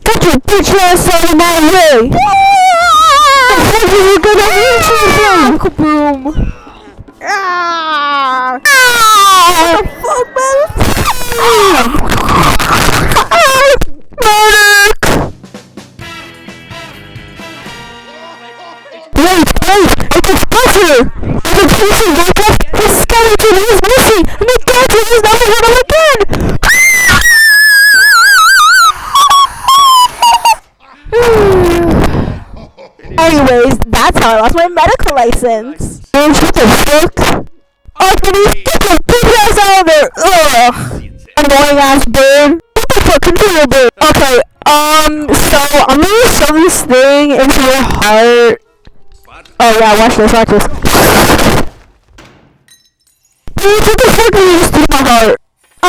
Get your bitch ass out of my way! What are you gonna do? Kaboom! Ah! What the fuck, man? Medic! Wait! It's a pressure! The person woke up, his skeleton is missing, and the captain is never heard of again! Anyways, that's how I lost my medical license. Bitch, what the fuck? Oh, please get your bitch ass out of there! Ugh! Annoying ass bird. What the fuck? Control bird. Okay, so I'm gonna shove this thing into your heart. Oh yeah, watch this. Dude, what the fuck did you just do to my heart? I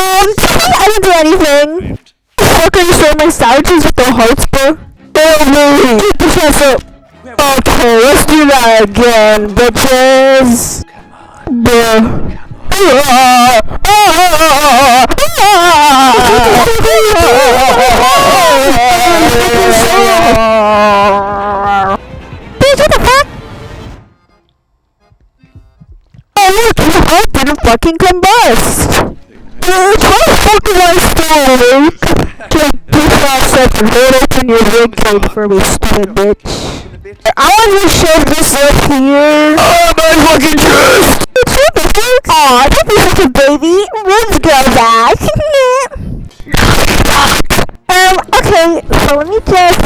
didn't do anything. Fuck, are you showing my sandwiches with the hearts, bro? Oh, me! Get the chest up! Okay, let's do that again, bitches! Bruh. Bitch, what the fuck? Oh look, his heart didn't fucking combust! Bitch, how the fuck am I still awake? Just 5 seconds, hold open your rig code for me, stupid bitch. I want to shove this up here. Oh, my fucking chest! What the fuck? Aw, don't be such a baby. Let's go back. Okay, so let me just,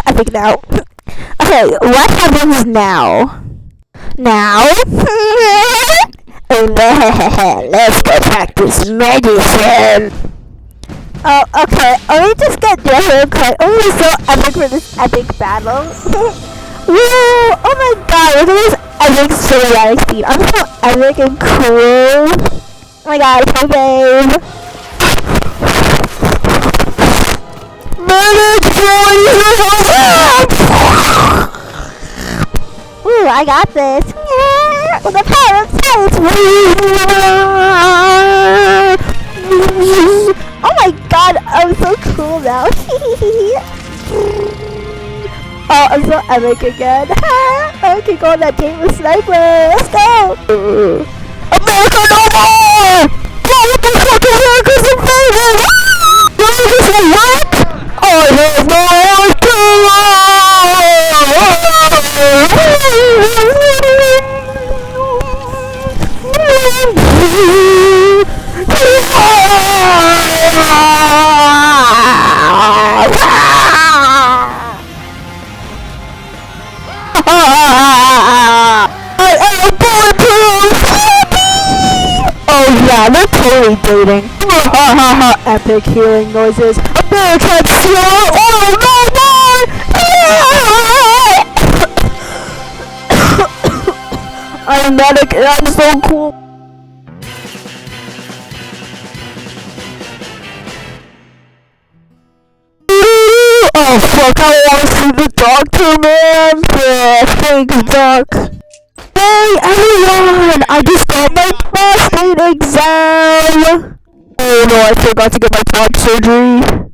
I think now. Okay, what happens now? Let's go practice medicine. Oh, okay. Let me just get there real quick. Oh, we're so epic for this epic battle. Woo! Oh my god, look at this epic cinematic speed. I'm so epic and cool. Oh my god, hey babe. Medic, ooh, I got this. Yeah, with the power of science. Oh my god, I'm so cool now. Oh, I'm so epic again. I can go on that date with Sniper. Let's go. America, no more! What the fuck is America's invaded? Does this work? Oh, there's no yeah, they're totally dating. Epic healing noises. American slow. Oh no, I'm medic and I'm so cool. Oh fuck, I want to see the doctor, man. Yeah, thanks, doc. Hey everyone, I just got my prostate exam. Oh no, I forgot to get my top surgery.